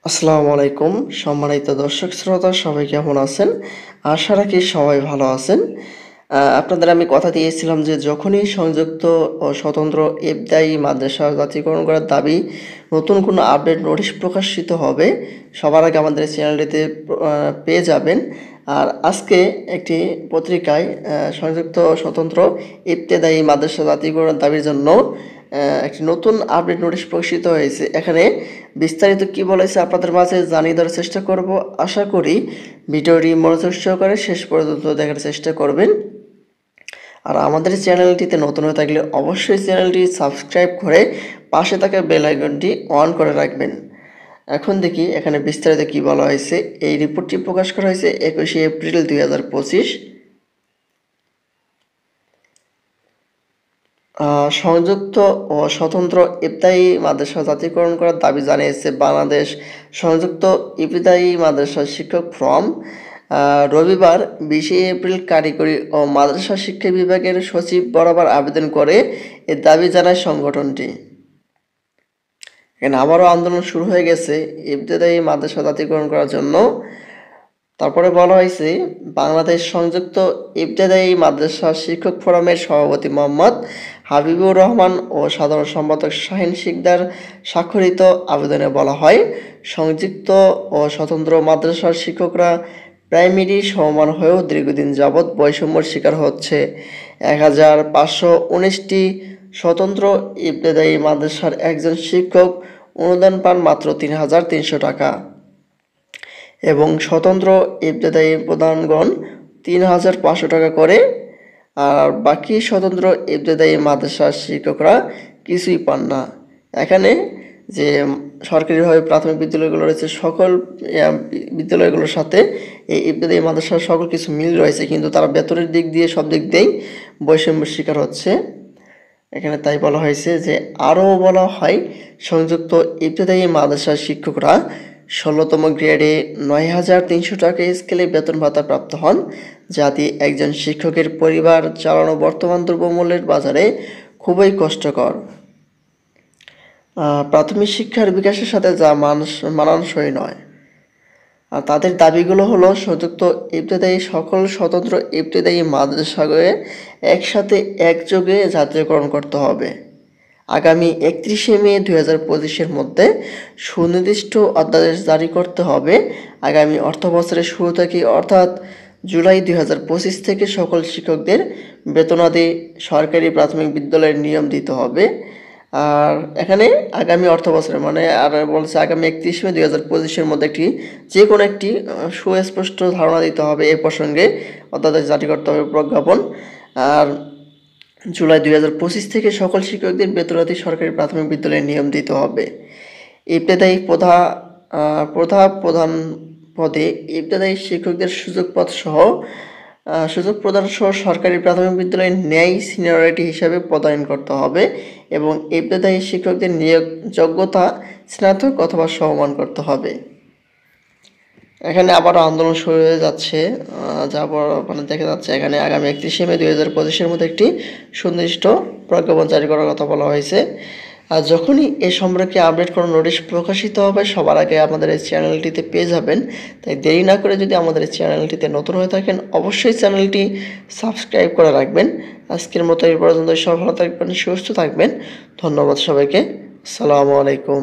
আসসালামু আলাইকুম সম্মানিত দর্শক শ্রোতা সবাই কেমন আছেন? আশা রাখি সবাই ভালো আছেন। আপনাদের আমি কথা দিয়েছিলাম যে যখনই সংযুক্ত ও স্বতন্ত্র ইবতেদায়ী মাদ্রাসা জাতীয়করণ করার দাবি নতুন কোনো আপডেট নোটিশ প্রকাশিত হবে সবার আগে আমাদের চ্যানেলটিতে পেয়ে যাবেন। আর আজকে একটি পত্রিকায় সংযুক্ত স্বতন্ত্র ইবতেদায়ী মাদ্রাসা জাতীয়করণের দাবির জন্য একটি নতুন আপডেট নোটিশ প্রকাশিত হয়েছে। এখানে বিস্তারিত কি বলেছে আপনাদের মাঝে জানিয়ে দেওয়ার চেষ্টা করব। আশা করি ভিডিওটি মনোযোগ সহকারে শেষ পর্যন্ত দেখার চেষ্টা করবেন। আর আমাদের চ্যানেলটিতে নতুন হয়ে থাকলে অবশ্যই চ্যানেলটি সাবস্ক্রাইব করে পাশে থাকা বেল আইকনটি অন করে রাখবেন। এখন দেখি এখানে বিস্তারিত কি বলা হয়েছে। এই রিপোর্টটি প্রকাশ করা হয়েছে 21শে এপ্রিল 2025। সংযুক্ত ও স্বতন্ত্র ইবতেদায়ী মাদ্রাসা জাতীয়করণ করার দাবি জানিয়েছে বাংলাদেশ সংযুক্ত ইবতেদায়ী মাদ্রাসা শিক্ষক ফোরাম। রবিবার 20শে এপ্রিল কারিগরি ও মাদ্রাসা শিক্ষা বিভাগের সচিব বরাবর আবেদন করে এ দাবি জানায় সংগঠনটি। এখানে আবারও আন্দোলন শুরু হয়ে গেছে ইবতেদায়ী মাদ্রাসা জাতীয়করণ করার জন্য। তারপরে বলা হয়েছে বাংলাদেশ সংযুক্ত ইবতেদায়ী মাদ্রাসা শিক্ষক ফোরামের সভাপতি মোহাম্মদ হাবিবুর রহমান ও সাধারণ সম্পাদক শাহিন শিকদার স্বাক্ষরিত আবেদনে বলা হয়, সংযুক্ত ও স্বতন্ত্র মাদ্রাসার শিক্ষকরা প্রাইমারি সমমান হয়েও দীর্ঘদিন যাবৎ বৈষম্যের শিকার হচ্ছে। 1519টি স্বতন্ত্র ইবতেদায়ী মাদ্রাসার একজন শিক্ষক অনুদান পান মাত্র 3300 টাকা এবং স্বতন্ত্র ইবতেদায়ী প্রধানগণ 3500 টাকা করে। আর বাকি স্বতন্ত্র ইবতেদায়ী মাদ্রাসার শিক্ষকরা কিছুই পান না। এখানে যে সরকারিভাবে প্রাথমিক বিদ্যালয়গুলো রয়েছে সকল বিদ্যালয়গুলোর সাথে এই ইবতেদায়ী মাদ্রাসার সকল কিছু মিল রয়েছে, কিন্তু তারা বেতনের দিক দিয়ে সব দিক দিয়েই বৈষম্যের শিকার হচ্ছে। এখানে তাই বলা হয়েছে যে আরও বলা হয় সংযুক্ত ইবতেদায়ী মাদ্রাসার শিক্ষকরা 16তম গ্রেডে 9300 টাকা স্কেলে বেতন ভাতা প্রাপ্ত হন, যা দিয়ে একজন শিক্ষকের পরিবার চালানো বর্তমান দ্রব্যমূল্যের বাজারে খুবই কষ্টকর। প্রাথমিক শিক্ষার বিকাশের সাথে যা মানানসই নয়। আর তাদের দাবিগুলো হলো সংযুক্ত ইবতেদায়ী সকল স্বতন্ত্র ইবতেদায়ী মাদ্রাসাকে একসাথে একযোগে জাতীয়করণ করতে হবে। আগামী 31শে মে 2025-এর মধ্যে সুনির্দিষ্ট অধ্যাদেশ জারি করতে হবে। আগামী অর্থবছরের শুরু থেকে অর্থাৎ জুলাই 2025 থেকে সকল শিক্ষকদের বেতনাদি সরকারি প্রাথমিক বিদ্যালয়ের নিয়ম দিতে হবে। আর এখানে আগামী অর্থবছরে আর বলছে আগামী 31 মে 2025-এর মধ্যে যে কোনো একটি সুস্পষ্ট ধারণা দিতে হবে এ প্রসঙ্গে, অধ্যাদেশ জারি করতে হবে প্রজ্ঞাপন। আর জুলাই 2025 থেকে সকল শিক্ষকদের বেতনাদি সরকারি প্রাথমিক বিদ্যালয়ের নিয়ম দিতে হবে। ইবতেদায়ী প্রধান পদে ইবতেদায়ী শিক্ষকদের সুযোগ প্রদান সহ সরকারি প্রাথমিক বিদ্যালয়ের ন্যায় সিনিয়রিটি হিসাবে পদায়ন করতে হবে এবং ইবতেদায়ী শিক্ষকদের নিয়োগ যোগ্যতা স্নাতক অথবা সমমান করতে হবে। এখানে আবারও আন্দোলন শুরু হয়ে যাচ্ছে, দেখা যাচ্ছে এখানে আগামী 31শে মে 2025-এর মধ্যে একটি সুনির্দিষ্ট প্রজ্ঞাপন জারি করার কথা বলা হয়েছে। আর যখনই এ সম্পর্কে আপডেট কোনো নোটিশ প্রকাশিত হবে সবার আগে আমাদের এই চ্যানেলটিতে পেয়ে যাবেন। তাই দেরি না করে যদি আমাদের এই চ্যানেলটিতে নতুন হয়ে থাকেন অবশ্যই চ্যানেলটি সাবস্ক্রাইব করে রাখবেন। আজকের মতো এই পর্যন্ত সব ভালো থাকবেন, সুস্থ থাকবেন। ধন্যবাদ সবাইকে। আসসালামু আলাইকুম।